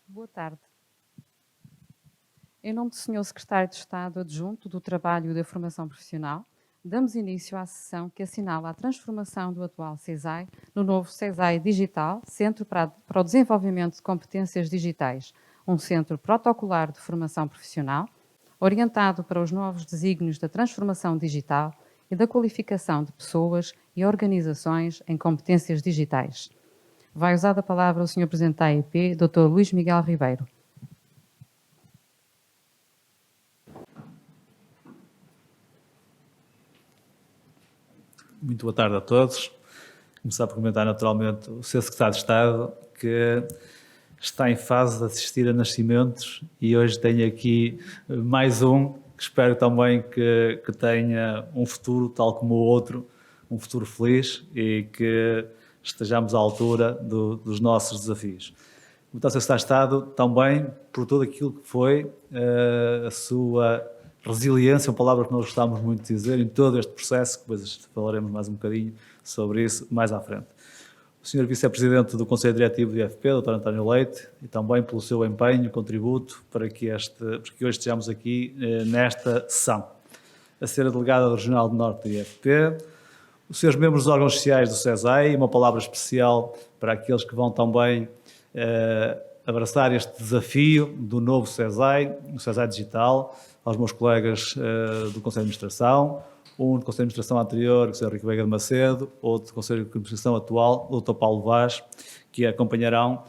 Boa tarde. Em nome do Senhor Secretário de Estado Adjunto do Trabalho e da Formação Profissional, damos início à sessão que assinala a transformação do atual CESAI no novo CESAI Digital, Centro para o Desenvolvimento de Competências Digitais, um centro protocolar de formação profissional, orientado para os novos desígnios da transformação digital e da qualificação de pessoas e organizações em competências digitais. Vai usar a palavra o Sr. Presidente da AEP, Dr. Luís Miguel Ribeiro. Muito boa tarde a todos. Começar por comentar naturalmente o Sr. Secretário de Estado, que está em fase de assistir a nascimentos e hoje tenho aqui mais um, que espero também que tenha um futuro tal como o outro, um futuro feliz e que estejamos à altura dos nossos desafios. Muito ao Sr. Secretário de Estado também por tudo aquilo que foi a sua resiliência, uma palavra que nós gostamos muito de dizer, em todo este processo, que depois falaremos mais um bocadinho sobre isso mais à frente. O Sr. Vice-Presidente do Conselho Diretivo do IFP, Dr. António Leite, e também pelo seu empenho, contributo, para que hoje estejamos aqui nesta sessão. A Sra. Delegada Regional do Norte do IFP, os Srs. Membros dos órgãos sociais do CESAI, e uma palavra especial para aqueles que vão também abraçar este desafio do novo CESAI, o CESAI Digital, aos meus colegas do Conselho de Administração, um do Conselho de Administração anterior, o Sr. Rico Veiga de Macedo, outro do Conselho de Administração atual, o Dr. Paulo Vaz, que acompanharão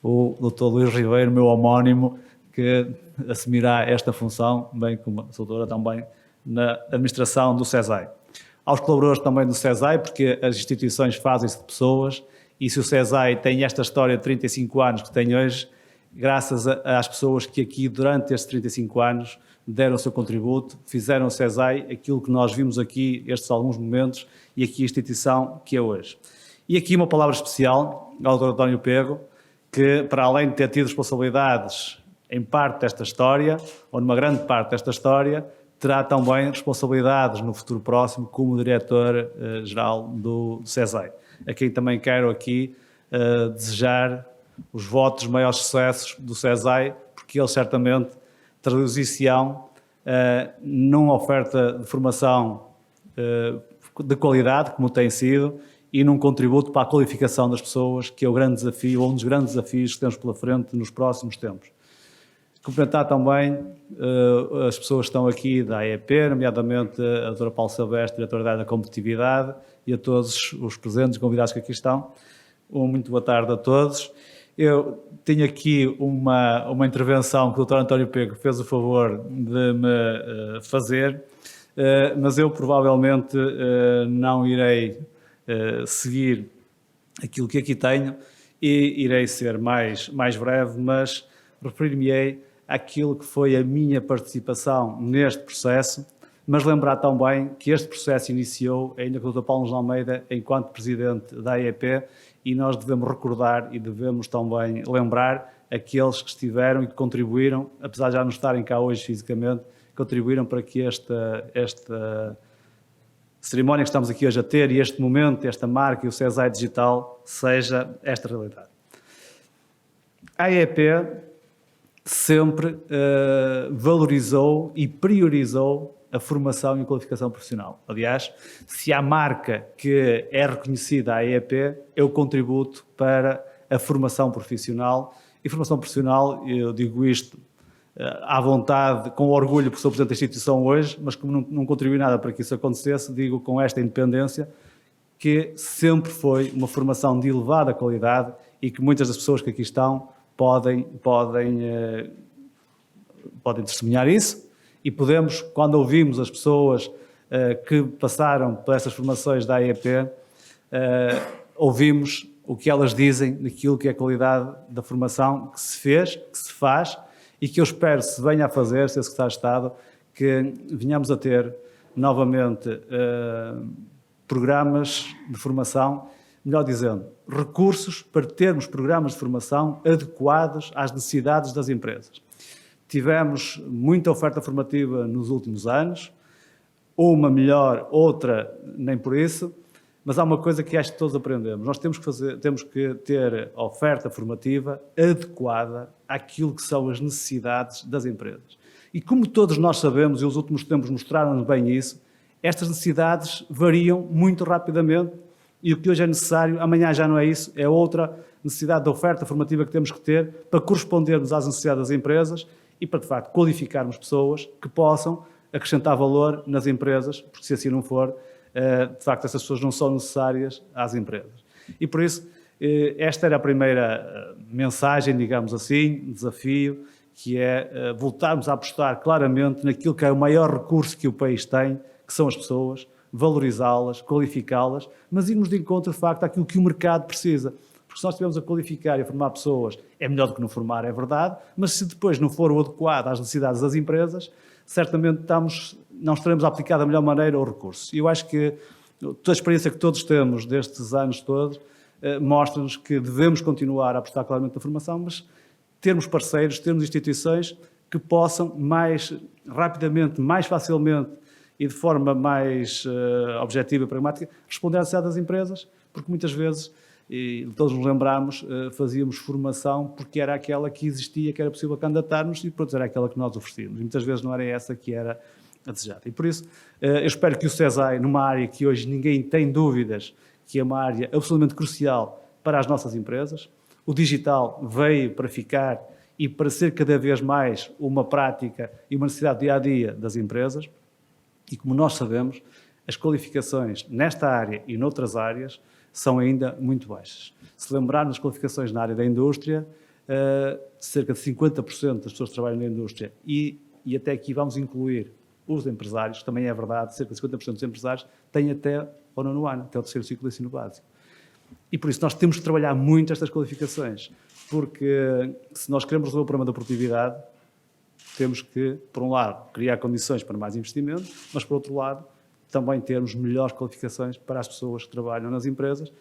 o Dr. Luís Ribeiro, meu homónimo, que assumirá esta função, bem como a doutora também, na administração do CESAI. Aos colaboradores também do CESAI, porque as instituições fazem-se de pessoas, e se o CESAI tem esta história de 35 anos que tem hoje, graças às pessoas que aqui, durante estes 35 anos, deram o seu contributo, fizeram o CESAI aquilo que nós vimos aqui, estes alguns momentos, e aqui a instituição que é hoje. E aqui uma palavra especial ao Dr. António Pego, que para além de ter tido responsabilidades em parte desta história, ou numa grande parte desta história, terá também responsabilidades no futuro próximo como Diretor-Geral do CESAI, a quem também quero aqui desejar os votos, maiores sucessos do CESAI, porque eles certamente traduzir-se-ão numa oferta de formação de qualidade, como tem sido, e num contributo para a qualificação das pessoas, que é o grande desafio, ou um dos grandes desafios que temos pela frente nos próximos tempos. Cumprimentar também as pessoas que estão aqui da AEP, nomeadamente a doutora Paula Silvestre, diretora da Competitividade, e a todos os presentes e convidados que aqui estão. Muito boa tarde a todos. Eu tenho aqui uma intervenção que o Dr. António Pego fez o favor de me fazer, mas eu provavelmente não irei seguir aquilo que aqui tenho e irei ser mais breve, mas referir-me-ei àquilo que foi a minha participação neste processo, mas lembrar também que este processo iniciou ainda com o Dr. Paulo de Almeida enquanto Presidente da AEP, e nós devemos recordar e devemos também lembrar aqueles que estiveram e que contribuíram, apesar de já não estarem cá hoje fisicamente, contribuíram para que esta cerimónia que estamos aqui hoje a ter e este momento, esta marca e o CESAI Digital seja esta realidade. A AEP sempre valorizou e priorizou a formação e a qualificação profissional. Aliás, se há marca que é reconhecida à AEP, é o contributo para a formação profissional. E formação profissional, eu digo isto à vontade, com orgulho, porque sou Presidente da instituição hoje, mas como não contribuí nada para que isso acontecesse, digo com esta independência, que sempre foi uma formação de elevada qualidade e que muitas das pessoas que aqui estão podem testemunhar isso. E podemos, quando ouvimos as pessoas que passaram por essas formações da AEP, ouvimos o que elas dizem daquilo que é a qualidade da formação que se fez, que se faz e que eu espero se venha a fazer, Sr. Secretário de Estado, que venhamos a ter novamente programas de formação, melhor dizendo, recursos para termos programas de formação adequados às necessidades das empresas. Tivemos muita oferta formativa nos últimos anos, uma melhor, outra nem por isso, mas há uma coisa que acho que todos aprendemos. Nós temos que ter a oferta formativa adequada àquilo que são as necessidades das empresas. E como todos nós sabemos, e os últimos tempos mostraram-nos bem isso, estas necessidades variam muito rapidamente e o que hoje é necessário, amanhã já não é isso, é outra necessidade de oferta formativa que temos que ter para correspondermos às necessidades das empresas e para, de facto, qualificarmos pessoas que possam acrescentar valor nas empresas, porque se assim não for, de facto, essas pessoas não são necessárias às empresas. E por isso, esta era a primeira mensagem, digamos assim, desafio, que é voltarmos a apostar claramente naquilo que é o maior recurso que o país tem, que são as pessoas, valorizá-las, qualificá-las, mas irmos de encontro, de facto, àquilo que o mercado precisa. Porque se nós estivermos a qualificar e a formar pessoas, é melhor do que não formar, é verdade, mas se depois não for o adequado às necessidades das empresas, certamente não estaremos a aplicar da melhor maneira o recurso. E eu acho que toda a experiência que todos temos destes anos todos mostra-nos que devemos continuar a apostar claramente na formação, mas termos parceiros, termos instituições que possam mais rapidamente, mais facilmente e de forma mais objetiva e pragmática responder às necessidades das empresas, porque muitas vezes, e todos nos lembramos, fazíamos formação porque era aquela que existia, que era possível candidatar-nos e depois era aquela que nós oferecíamos. E muitas vezes não era essa que era a desejada. E por isso, eu espero que o CESAI, numa área que hoje ninguém tem dúvidas, que é uma área absolutamente crucial para as nossas empresas, o digital veio para ficar e para ser cada vez mais uma prática e uma necessidade dia-a-dia das empresas. E como nós sabemos, as qualificações nesta área e noutras áreas são ainda muito baixas. Se lembrarmos das qualificações na área da indústria, cerca de 50% das pessoas que trabalham na indústria e até aqui vamos incluir os empresários, também é verdade, cerca de 50% dos empresários têm até o 9º ano, até o 3º ciclo de ensino básico. E por isso nós temos que trabalhar muito estas qualificações, porque se nós queremos resolver o problema da produtividade, temos que, por um lado, criar condições para mais investimento, mas, por outro lado, também termos melhores qualificações para as pessoas que trabalham nas empresas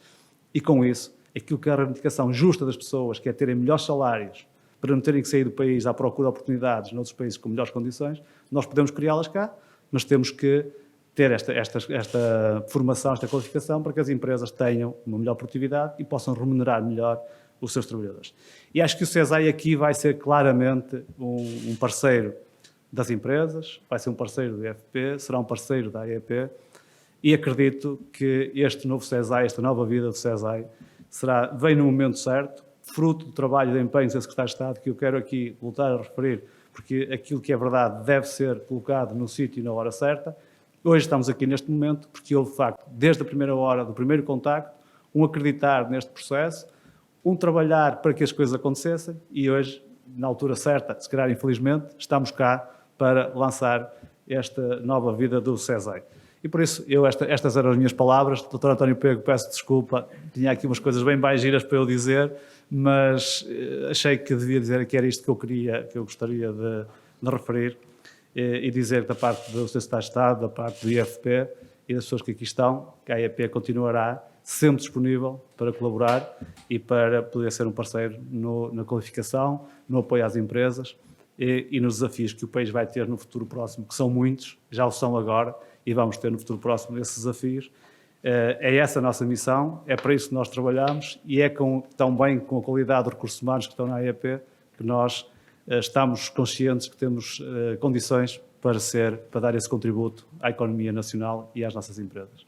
e, com isso, aquilo que é a reivindicação justa das pessoas, que é terem melhores salários, para não terem que sair do país à procura de oportunidades noutros países com melhores condições, nós podemos criá-las cá, mas temos que ter esta formação, esta qualificação, para que as empresas tenham uma melhor produtividade e possam remunerar melhor os seus trabalhadores. E acho que o CESAI aqui vai ser claramente um parceiro das empresas, vai ser um parceiro do IFP, será um parceiro da AEP e acredito que este novo CESAI, esta nova vida do CESAI, vem no momento certo, fruto do trabalho e do empenho do Secretário de Estado, que eu quero aqui voltar a referir, porque aquilo que é verdade deve ser colocado no sítio e na hora certa. Hoje estamos aqui neste momento porque houve, de facto, desde a primeira hora, do primeiro contacto, um acreditar neste processo, um trabalhar para que as coisas acontecessem e hoje, na altura certa, se calhar infelizmente, estamos cá para lançar esta nova vida do CESAI. E por isso, estas eram as minhas palavras. Dr. António Pego, peço desculpa, tinha aqui umas coisas bem mais giras para eu dizer, mas achei que devia dizer que era isto que eu gostaria de referir e dizer da parte do Secretário de Estado, da parte do IFP e das pessoas que aqui estão, que a AEP continuará sempre disponível para colaborar e para poder ser um parceiro na qualificação, no apoio às empresas e nos desafios que o país vai ter no futuro próximo, que são muitos, já o são agora, e vamos ter no futuro próximo esses desafios. É essa a nossa missão, é para isso que nós trabalhamos e é também com a qualidade dos recursos humanos que estão na AEP que nós estamos conscientes que temos condições para dar esse contributo à economia nacional e às nossas empresas.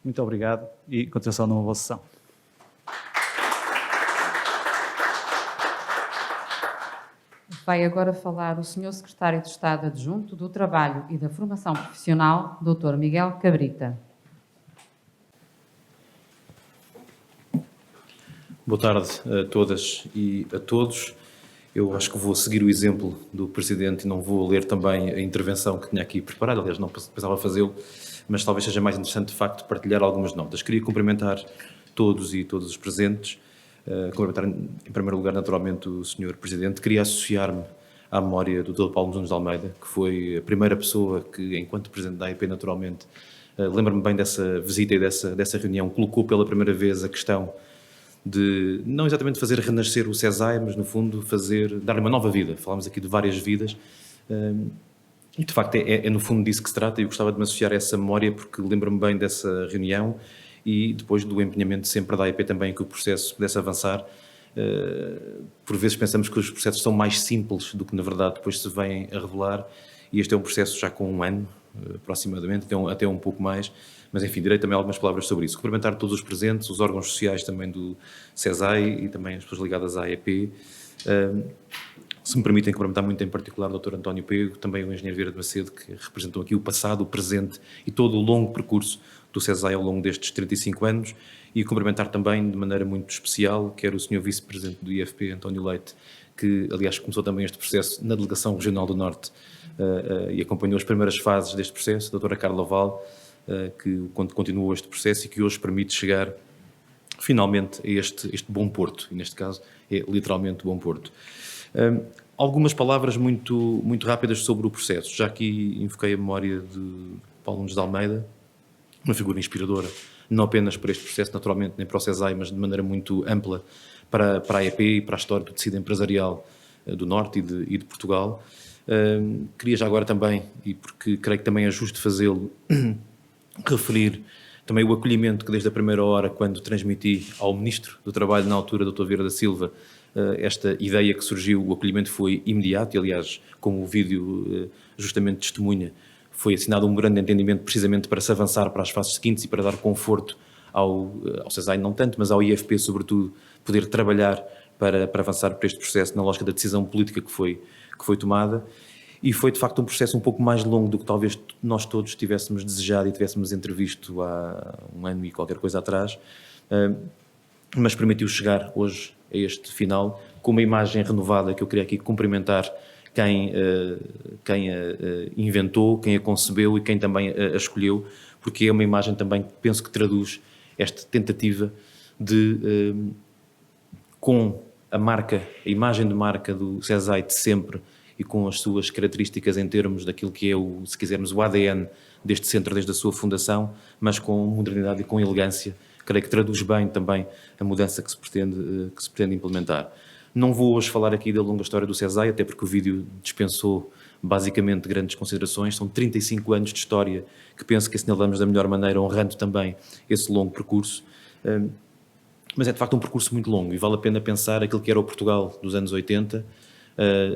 Muito obrigado e continuação numa boa sessão. Vai agora falar o Sr. Secretário de Estado Adjunto do Trabalho e da Formação Profissional, Dr. Miguel Cabrita. Boa tarde a todas e a todos. Eu acho que vou seguir o exemplo do Presidente e não vou ler também a intervenção que tinha aqui preparada, aliás, não pensava fazê-lo, mas talvez seja mais interessante, de facto, partilhar algumas notas. Queria cumprimentar todos e todas os presentes, cumprimentar em primeiro lugar, naturalmente, o Sr. Presidente. Queria associar-me à memória do Dr. Paulo Nunes de Almeida, que foi a primeira pessoa que, enquanto Presidente da AEP, naturalmente, lembro-me bem dessa visita e dessa reunião, colocou pela primeira vez a questão de não exatamente fazer renascer o CESAI, mas no fundo dar-lhe uma nova vida. Falámos aqui de várias vidas e de facto é no fundo disso que se trata e eu gostava de me associar a essa memória porque lembro-me bem dessa reunião e depois do empenhamento sempre da AEP também que o processo pudesse avançar. Por vezes pensamos que os processos são mais simples do que na verdade depois se vêm a revelar, e este é um processo já com 1 ano, aproximadamente, até um pouco mais, mas enfim, direi também algumas palavras sobre isso. Cumprimentar todos os presentes, os órgãos sociais também do CESAI e também as pessoas ligadas à AEP. Se me permitem cumprimentar muito em particular o Dr. António Pego, também o Engenheiro Vieira de Macedo, que representam aqui o passado, o presente e todo o longo percurso do CESAI ao longo destes 35 anos, e cumprimentar também de maneira muito especial, quer o Sr. Vice-Presidente do IFP, António Leite, que aliás começou também este processo na Delegação Regional do Norte e acompanhou as primeiras fases deste processo, a Dra. Carla Val, que continuou este processo e que hoje permite chegar finalmente a este bom porto, e neste caso é literalmente bom porto. Algumas palavras muito rápidas sobre o processo. Já aqui invoquei a memória de Paulo Nunes de Almeida, uma figura inspiradora, não apenas para este processo, naturalmente, nem para o CESAI, mas de maneira muito ampla para a AEP e para a história do tecido empresarial do Norte e de Portugal. Queria já agora também, e porque creio que também é justo fazê-lo, referir também o acolhimento que desde a primeira hora, quando transmiti ao Ministro do Trabalho na altura, Dr. Vieira da Silva, esta ideia que surgiu, o acolhimento foi imediato e, aliás, como o vídeo justamente testemunha, foi assinado um grande entendimento precisamente para se avançar para as fases seguintes e para dar conforto ao CESAI, não tanto, mas ao IFP, sobretudo, poder trabalhar para avançar para este processo na lógica da decisão política que foi tomada. E foi, de facto, um processo um pouco mais longo do que talvez nós todos tivéssemos desejado e tivéssemos entrevisto há 1 ano e qualquer coisa atrás, mas permitiu chegar hoje a este final com uma imagem renovada que eu queria aqui cumprimentar quem a inventou, quem a concebeu e quem também a escolheu, porque é uma imagem também que penso que traduz esta tentativa de, com a imagem de marca do CESAI de sempre e com as suas características em termos daquilo que é, se quisermos, o ADN deste centro desde a sua fundação, mas com modernidade e com elegância, creio que traduz bem também a mudança que se pretende implementar. Não vou hoje falar aqui da longa história do CESAI, até porque o vídeo dispensou basicamente grandes considerações. São 35 anos de história que penso que assinalamos da melhor maneira, honrando também esse longo percurso. Mas é de facto um percurso muito longo e vale a pena pensar aquilo que era o Portugal dos anos 80.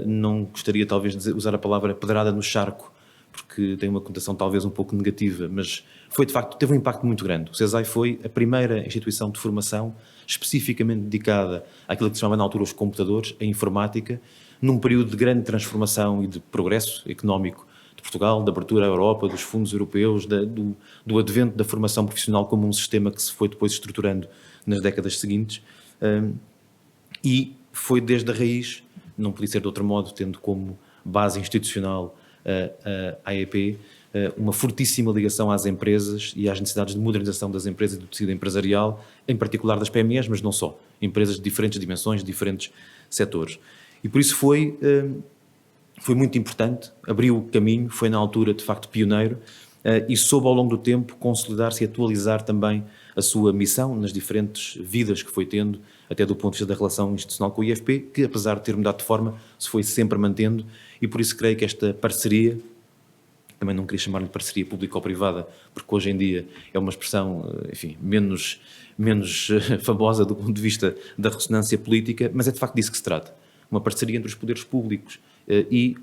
Não gostaria talvez de usar a palavra pedrada no charco, porque tem uma conotação talvez um pouco negativa, mas foi de facto, teve um impacto muito grande. O CESAI foi a primeira instituição de formação especificamente dedicada àquilo que se chamava na altura os computadores, a informática, num período de grande transformação e de progresso económico de Portugal, da abertura à Europa, dos fundos europeus, do advento da formação profissional como um sistema que se foi depois estruturando nas décadas seguintes, e foi desde a raiz, não podia ser de outro modo, tendo como base institucional a AEP, uma fortíssima ligação às empresas e às necessidades de modernização das empresas e do tecido empresarial, em particular das PMEs, mas não só, empresas de diferentes dimensões, de diferentes setores. E por isso foi muito importante, abriu o caminho, foi na altura de facto pioneiro e soube ao longo do tempo consolidar-se e atualizar também a sua missão nas diferentes vidas que foi tendo, até do ponto de vista da relação institucional com o IFP, que apesar de ter mudado de forma, se foi sempre mantendo, e por isso creio que esta parceria, também não queria chamar-lhe parceria público-privada, porque hoje em dia é uma expressão, enfim, menos famosa do ponto de vista da ressonância política, mas é de facto disso que se trata. Uma parceria entre os poderes públicos e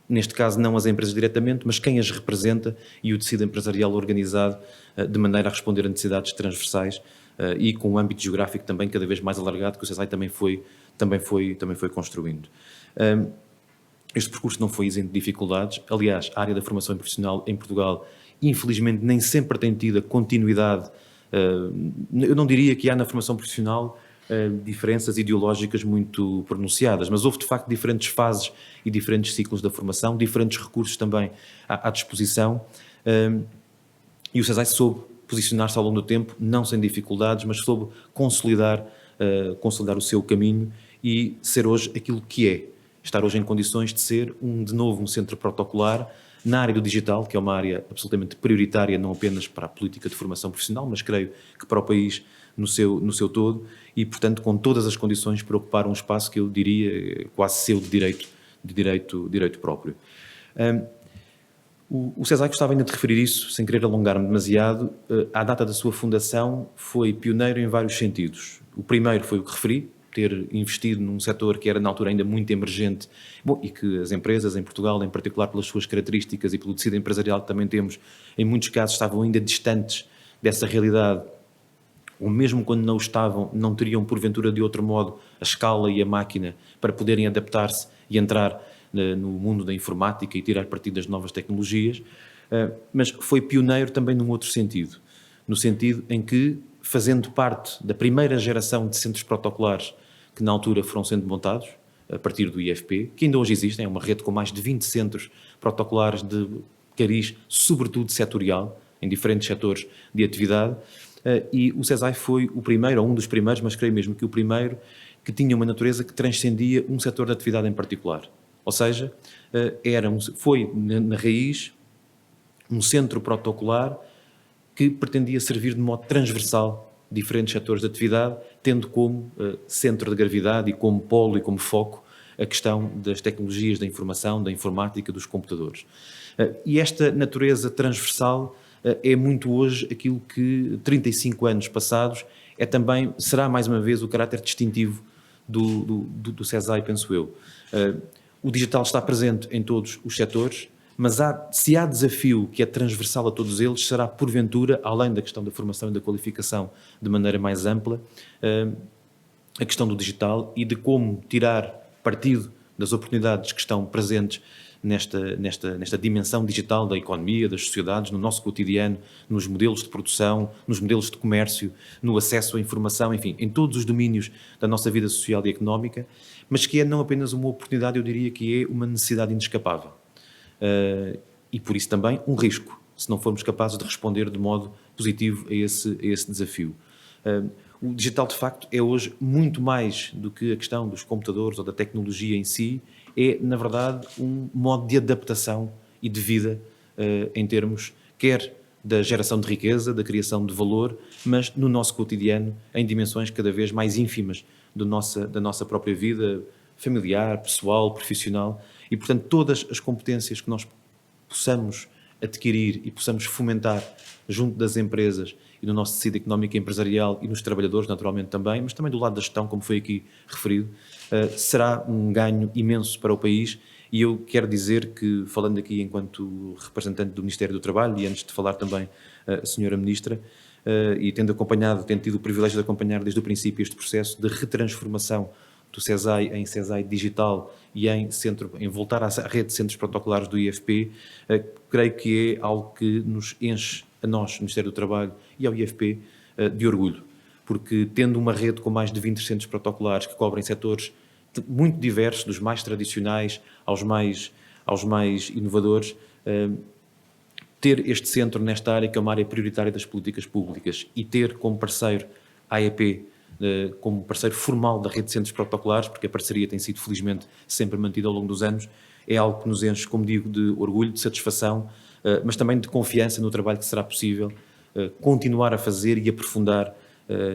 neste caso não as empresas diretamente, mas quem as representa e o tecido empresarial organizado de maneira a responder a necessidades transversais e com um âmbito geográfico também cada vez mais alargado, que o CESAI também foi construindo. Este percurso não foi isento de dificuldades. Aliás, a área da formação profissional em Portugal, infelizmente, nem sempre tem tido a continuidade. Eu não diria que há na formação profissional diferenças ideológicas muito pronunciadas, mas houve de facto diferentes fases e diferentes ciclos da formação, diferentes recursos também à disposição, e o CESAI soube posicionar-se ao longo do tempo, não sem dificuldades, mas soube consolidar o seu caminho e ser hoje aquilo que é, estar hoje em condições de ser de novo um centro protocolar na área do digital, que é uma área absolutamente prioritária, não apenas para a política de formação profissional, mas creio que para o país no seu todo, e portanto com todas as condições para ocupar um espaço que eu diria quase seu de direito próprio. O CESAI gostava ainda de referir isso, sem querer alongar-me demasiado. À data da sua fundação, foi pioneiro em vários sentidos. O primeiro foi o que referi, ter investido num setor que era na altura ainda muito emergente, bom, e que as empresas em Portugal, em particular pelas suas características e pelo tecido empresarial que também temos, em muitos casos estavam ainda distantes dessa realidade, ou mesmo quando não estavam, não teriam porventura de outro modo a escala e a máquina para poderem adaptar-se e entrar no mundo da informática e tirar partido das novas tecnologias, mas foi pioneiro também num outro sentido, no sentido em que, fazendo parte da primeira geração de centros protocolares que na altura foram sendo montados, a partir do IFP, que ainda hoje existem, é uma rede com mais de 20 centros protocolares de cariz, sobretudo setorial, em diferentes setores de atividade, e o CESAI foi o primeiro, ou um dos primeiros, mas creio mesmo que o primeiro, que tinha uma natureza que transcendia um setor de atividade em particular. Ou seja, foi na raiz um centro protocolar que pretendia servir de modo transversal diferentes setores de atividade, tendo como centro de gravidade e como polo e como foco a questão das tecnologias da informação, da informática, dos computadores. E esta natureza transversal é muito hoje aquilo que, 35 anos passados, será mais uma vez o caráter distintivo do CESAI, penso eu. O digital está presente em todos os setores, mas se há desafio que é transversal a todos eles, será porventura, além da questão da formação e da qualificação de maneira mais ampla, a questão do digital e de como tirar partido das oportunidades que estão presentes nesta dimensão digital da economia, das sociedades, no nosso cotidiano, nos modelos de produção, nos modelos de comércio, no acesso à informação, enfim, em todos os domínios da nossa vida social e económica, mas que é não apenas uma oportunidade, eu diria que é uma necessidade inescapável. E por isso também um risco, se não formos capazes de responder de modo positivo a esse desafio. O digital, de facto, é hoje muito mais do que a questão dos computadores ou da tecnologia em si, é, na verdade, um modo de adaptação e de vida em termos, quer da geração de riqueza, da criação de valor, mas no nosso cotidiano, em dimensões cada vez mais ínfimas da nossa própria vida familiar, pessoal, profissional, e, portanto, todas as competências que nós possamos adquirir e possamos fomentar junto das empresas e no nosso tecido económico e empresarial e nos trabalhadores, naturalmente também, mas também do lado da gestão, como foi aqui referido, será um ganho imenso para o país. E eu quero dizer que, falando aqui enquanto representante do Ministério do Trabalho, e antes de falar também a Senhora Ministra, e tendo tido o privilégio de acompanhar desde o princípio este processo de retransformação do CESAI em CESAI digital e em voltar à rede de centros protocolares do IFP, creio que é algo que nos enche a nós, Ministério do Trabalho, e ao IFP, de orgulho, porque tendo uma rede com mais de 20 centros protocolares que cobrem setores muito diversos, dos mais tradicionais aos mais inovadores, ter este centro nesta área, que é uma área prioritária das políticas públicas, e ter como parceiro a AEP, como parceiro formal da rede de centros protocolares, porque a parceria tem sido felizmente sempre mantida ao longo dos anos, é algo que nos enche, como digo, de orgulho, de satisfação, mas também de confiança no trabalho que será possível continuar a fazer e aprofundar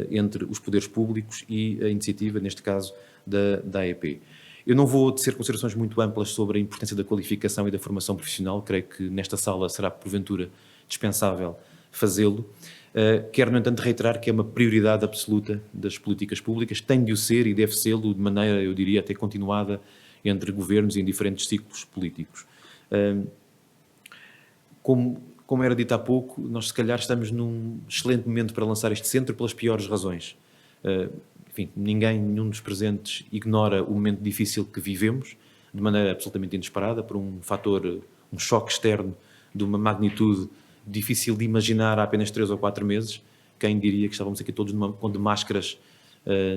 entre os poderes públicos e a iniciativa, neste caso, da AEP. Eu não vou tecer considerações muito amplas sobre a importância da qualificação e da formação profissional, creio que nesta sala será, porventura, dispensável fazê-lo. Quero, no entanto, reiterar que é uma prioridade absoluta das políticas públicas, tem de o ser e deve ser-lo de maneira, eu diria, até continuada entre governos e em diferentes ciclos políticos. Como era dito há pouco, nós se calhar estamos num excelente momento para lançar este centro pelas piores razões. Enfim, nenhum dos presentes ignora o momento difícil que vivemos, de maneira absolutamente inesperada, por um choque externo de uma magnitude difícil de imaginar há apenas 3 ou 4 meses. Quem diria que estávamos aqui todos de máscaras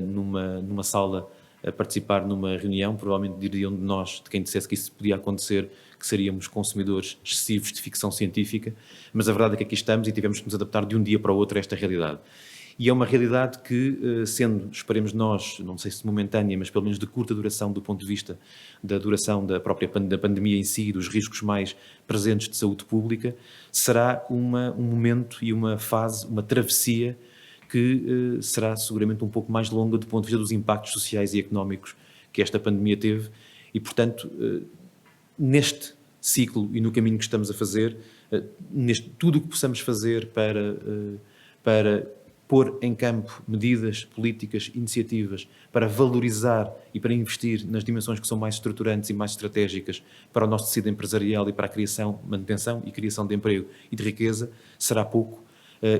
numa sala a participar numa reunião, provavelmente diriam de nós, de quem dissesse que isso podia acontecer, que seríamos consumidores excessivos de ficção científica, mas a verdade é que aqui estamos e tivemos que nos adaptar de um dia para o outro a esta realidade. E é uma realidade que, sendo, esperemos nós, não sei se momentânea, mas pelo menos de curta duração do ponto de vista da duração da própria pandemia em si, dos riscos mais presentes de saúde pública, será um momento e uma fase, uma travessia que será seguramente um pouco mais longa do ponto de vista dos impactos sociais e económicos que esta pandemia teve e, portanto, neste ciclo e no caminho que estamos a fazer, tudo o que possamos fazer para pôr em campo medidas, políticas, iniciativas para valorizar e para investir nas dimensões que são mais estruturantes e mais estratégicas para o nosso tecido empresarial e para a criação, manutenção e criação de emprego e de riqueza, será pouco.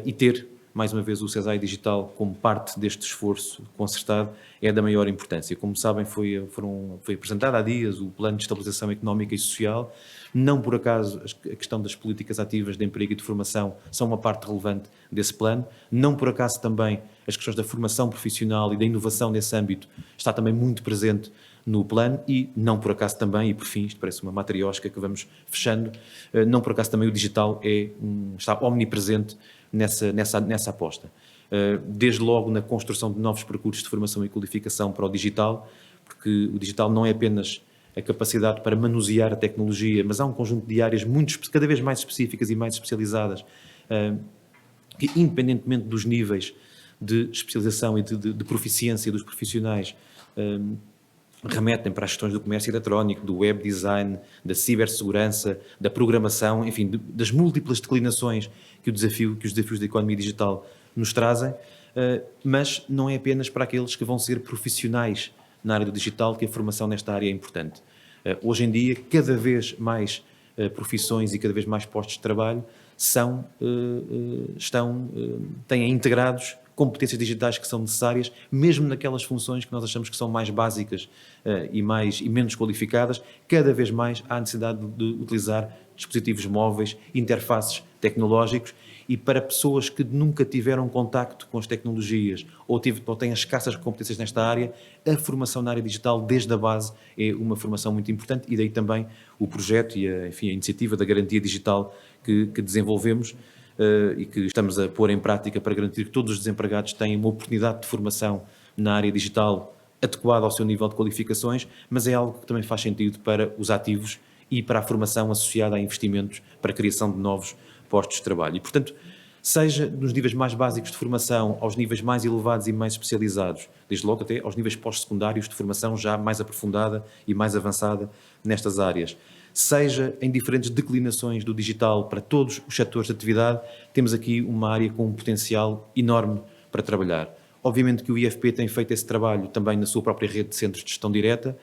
E ter, mais uma vez, o CESAI Digital como parte deste esforço concertado é da maior importância. Como sabem, foi apresentado há dias o Plano de Estabilização Económica e Social. Não por acaso a questão das políticas ativas de emprego e de formação são uma parte relevante desse plano. Não por acaso também as questões da formação profissional e da inovação nesse âmbito está também muito presente no plano e não por acaso também, e por fim, isto parece uma matriosca que vamos fechando, não por acaso também o digital está omnipresente nessa aposta. Desde logo na construção de novos percursos de formação e qualificação para o digital, porque o digital não é apenas a capacidade para manusear a tecnologia, mas há um conjunto de áreas cada vez mais específicas e mais especializadas, que independentemente dos níveis de especialização e de proficiência dos profissionais, remetem para as questões do comércio eletrónico, do web design, da cibersegurança, da programação, enfim, das múltiplas declinações que os desafios da economia digital nos trazem, mas não é apenas para aqueles que vão ser profissionais na área do digital que a formação nesta área é importante. Hoje em dia, cada vez mais profissões e cada vez mais postos de trabalho têm integrados competências digitais que são necessárias, mesmo naquelas funções que nós achamos que são mais básicas e menos qualificadas, cada vez mais há necessidade de utilizar dispositivos móveis, interfaces tecnológicos, e para pessoas que nunca tiveram contacto com as tecnologias ou têm escassas competências nesta área, a formação na área digital desde a base é uma formação muito importante, e daí também o projeto e a iniciativa da Garantia Digital que desenvolvemos e que estamos a pôr em prática para garantir que todos os desempregados têm uma oportunidade de formação na área digital adequada ao seu nível de qualificações, mas é algo que também faz sentido para os ativos e para a formação associada a investimentos para a criação de novos postos de trabalho. E, portanto, seja nos níveis mais básicos de formação, aos níveis mais elevados e mais especializados, desde logo até aos níveis pós-secundários de formação já mais aprofundada e mais avançada nestas áreas. Seja em diferentes declinações do digital para todos os setores de atividade, temos aqui uma área com um potencial enorme para trabalhar. Obviamente que o IFP tem feito esse trabalho também na sua própria rede de centros de gestão direta,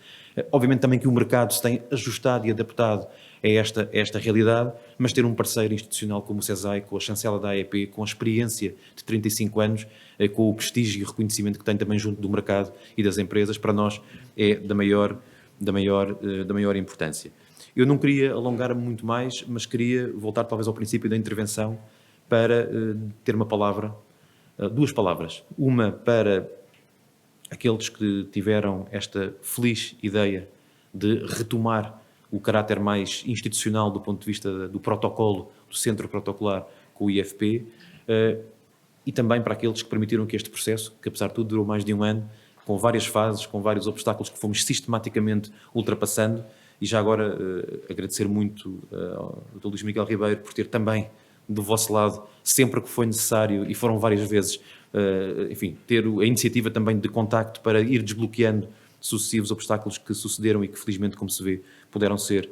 obviamente também que o mercado se tem ajustado e adaptado a esta realidade, mas ter um parceiro institucional como o CESAI, com a chancela da AEP, com a experiência de 35 anos, com o prestígio e o reconhecimento que tem também junto do mercado e das empresas, para nós é da maior importância. Eu não queria alongar-me muito mais, mas queria voltar talvez ao princípio da intervenção para ter duas palavras. Uma para aqueles que tiveram esta feliz ideia de retomar o caráter mais institucional do ponto de vista do protocolo, do centro protocolar com o IFP, e também para aqueles que permitiram que este processo, que apesar de tudo durou mais de um ano, com várias fases, com vários obstáculos que fomos sistematicamente ultrapassando, e já agora agradecer muito ao Dr. Luís Miguel Ribeiro por ter também do vosso lado, sempre que foi necessário, e foram várias vezes, ter a iniciativa também de contacto para ir desbloqueando sucessivos obstáculos que sucederam e que felizmente, como se vê, puderam ser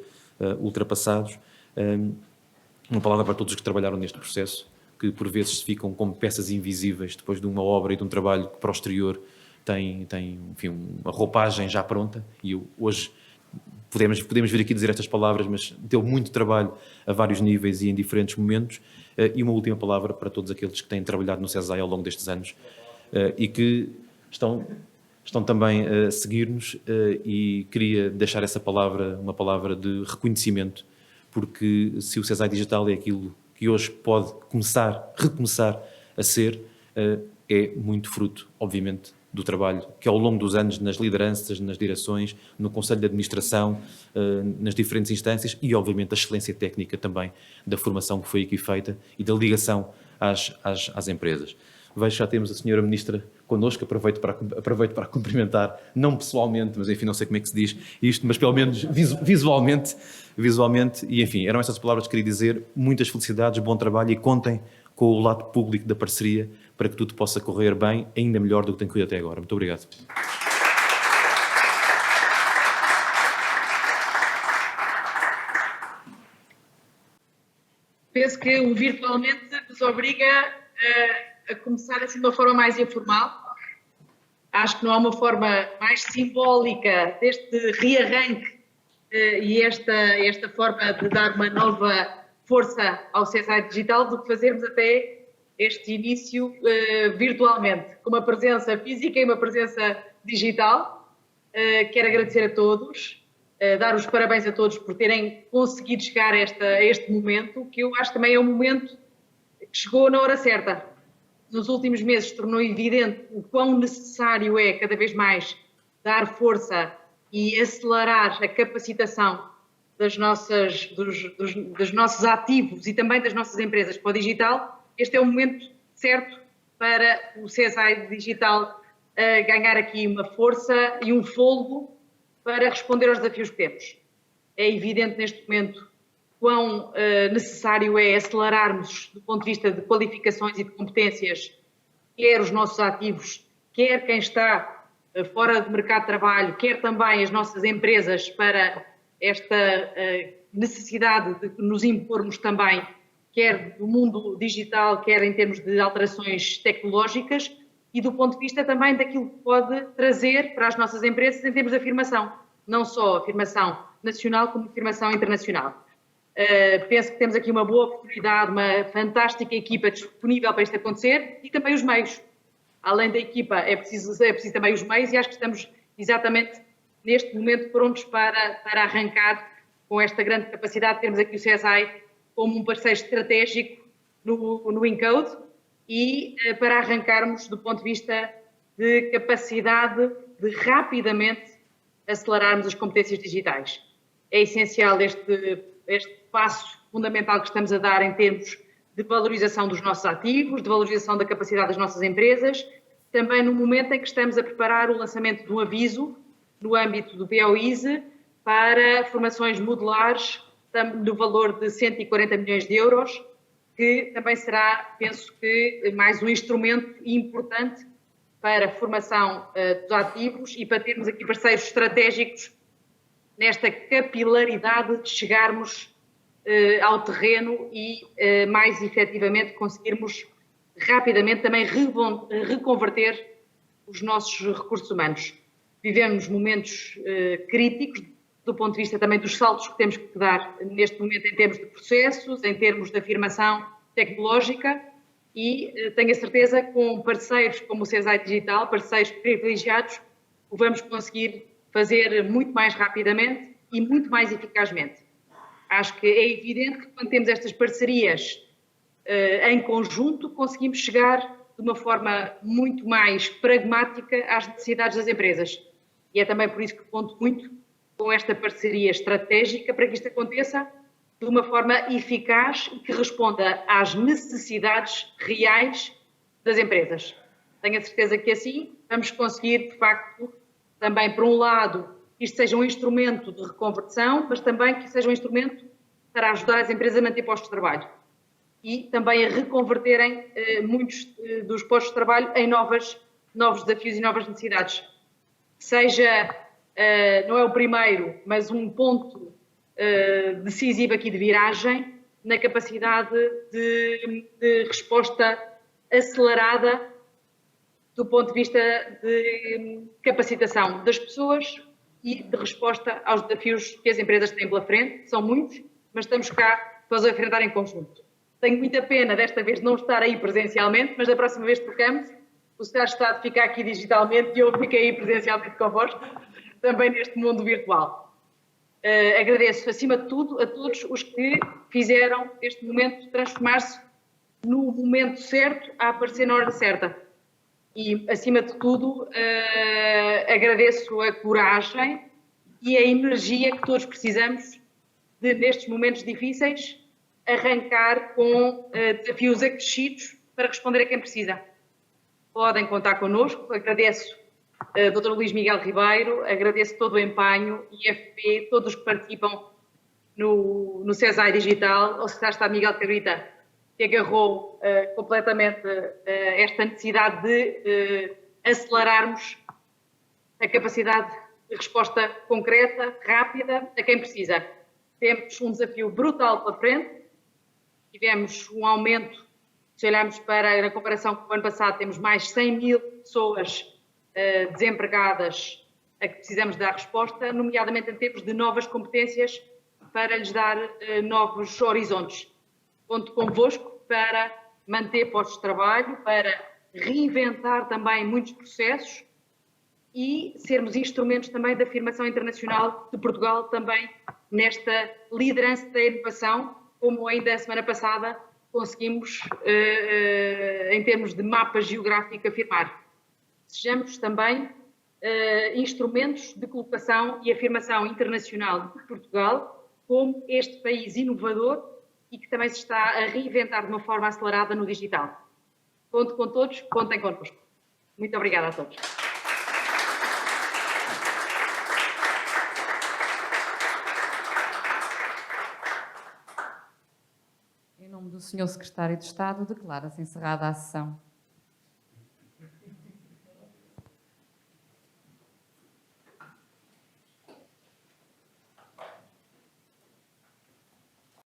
ultrapassados. Uma palavra para todos os que trabalharam neste processo, que por vezes ficam como peças invisíveis depois de uma obra e de um trabalho que para o exterior tem uma roupagem já pronta, e hoje podemos vir aqui dizer estas palavras, mas deu muito trabalho a vários níveis e em diferentes momentos. E uma última palavra para todos aqueles que têm trabalhado no CESAI ao longo destes anos e que estão também a seguir-nos, e queria deixar essa palavra, uma palavra de reconhecimento, porque se o CESAI Digital é aquilo que hoje pode recomeçar a ser, é muito fruto, obviamente, do trabalho que ao longo dos anos nas lideranças, nas direções, no Conselho de Administração, nas diferentes instâncias e, obviamente, a excelência técnica também da formação que foi aqui feita e da ligação às empresas. Vejo que já temos a Sra. Ministra connosco, aproveito para cumprimentar, não pessoalmente, mas enfim, não sei como é que se diz isto, mas pelo menos visualmente, e enfim, eram estas palavras que queria dizer. Muitas felicidades, bom trabalho, e contem com o lado público da parceria para que tudo possa correr bem, ainda melhor do que tem corrido até agora. Muito obrigado. penso que o virtualmente nos obriga a começar assim de uma forma mais informal. Acho que não há uma forma mais simbólica deste rearranque e esta forma de dar uma nova força ao CESAI Digital do que fazermos até este início virtualmente, com uma presença física e uma presença digital. Quero agradecer a todos, dar os parabéns a todos por terem conseguido chegar a este momento, que eu acho também é um momento que chegou na hora certa. Nos últimos meses tornou evidente o quão necessário é cada vez mais dar força e acelerar a capacitação dos nossos ativos e também das nossas empresas para o digital. Este é o momento certo para o CESAI Digital ganhar aqui uma força e um fôlego para responder aos desafios que temos. É evidente neste momento quão necessário é acelerarmos do ponto de vista de qualificações e de competências, quer os nossos ativos, quer quem está fora do mercado de trabalho, quer também as nossas empresas, para esta necessidade de nos impormos também, quer do mundo digital, quer em termos de alterações tecnológicas, e do ponto de vista também daquilo que pode trazer para as nossas empresas em termos de afirmação, não só afirmação nacional, como afirmação internacional. Penso que temos aqui uma boa oportunidade, uma fantástica equipa disponível para isto acontecer e também os meios. Além da equipa, é preciso também os meios e acho que estamos exatamente neste momento prontos para arrancar com esta grande capacidade. Temos aqui o CESAI como um parceiro estratégico no Encode e para arrancarmos do ponto de vista de capacidade de rapidamente acelerarmos as competências digitais. É essencial este passo fundamental que estamos a dar em termos de valorização dos nossos ativos, de valorização da capacidade das nossas empresas, também no momento em que estamos a preparar o lançamento de um aviso no âmbito do BOISE para formações modulares no valor de 140 milhões de euros, que também será, penso que, mais um instrumento importante para a formação dos ativos e para termos aqui parceiros estratégicos nesta capilaridade de chegarmos ao terreno e, mais efetivamente, conseguirmos rapidamente também reconverter os nossos recursos humanos. Vivemos momentos críticos do ponto de vista também dos saltos que temos que dar neste momento em termos de processos, em termos de afirmação tecnológica e tenho a certeza que com parceiros como o CESAI Digital, parceiros privilegiados, o vamos conseguir fazer muito mais rapidamente e muito mais eficazmente. Acho que é evidente que quando temos estas parcerias em conjunto, conseguimos chegar de uma forma muito mais pragmática às necessidades das empresas. E é também por isso que conto muito com esta parceria estratégica para que isto aconteça de uma forma eficaz e que responda às necessidades reais das empresas. Tenho a certeza que assim vamos conseguir, de facto, também, por um lado, isto seja um instrumento de reconversão, mas também que seja um instrumento para ajudar as empresas a manter postos de trabalho e também a reconverterem muitos dos postos de trabalho em novos desafios e novas necessidades. Seja, não é o primeiro, mas um ponto decisivo aqui de viragem na capacidade de resposta acelerada do ponto de vista de capacitação das pessoas e de resposta aos desafios que as empresas têm pela frente. São muitos, mas estamos cá para os enfrentar em conjunto. Tenho muita pena desta vez não estar aí presencialmente, mas da próxima vez que trocamos, o Secretário de Estado fica aqui digitalmente e eu fico aí presencialmente convosco, também neste mundo virtual. Agradeço, acima de tudo, a todos os que fizeram este momento transformar-se no momento certo, a aparecer na hora certa. E, acima de tudo, agradeço a coragem e a energia que todos precisamos de, nestes momentos difíceis, arrancar com desafios acrescidos para responder a quem precisa. Podem contar connosco. Agradeço Dr. Luís Miguel Ribeiro, agradeço todo o empenho, IFP, todos que participam no CESAI Digital, ao Secretário de Estado Miguel Cabrita, que agarrou completamente esta necessidade de acelerarmos a capacidade de resposta concreta, rápida, a quem precisa. Temos um desafio brutal pela frente tivemos um aumento, se olharmos para, na comparação com o ano passado, temos mais 100 mil pessoas desempregadas a que precisamos dar resposta, nomeadamente em termos de novas competências para lhes dar novos horizontes. Conto convosco para manter postos de trabalho, para reinventar também muitos processos e sermos instrumentos também da afirmação internacional de Portugal também nesta liderança da inovação, como ainda a semana passada conseguimos, em termos de mapa geográfico, afirmar. Sejamos também instrumentos de colocação e afirmação internacional de Portugal como este país inovador e que também se está a reinventar de uma forma acelerada no digital. Conto com todos, contem connosco. Muito obrigada a todos. Em nome do Sr. Secretário de Estado, declara-se encerrada a sessão.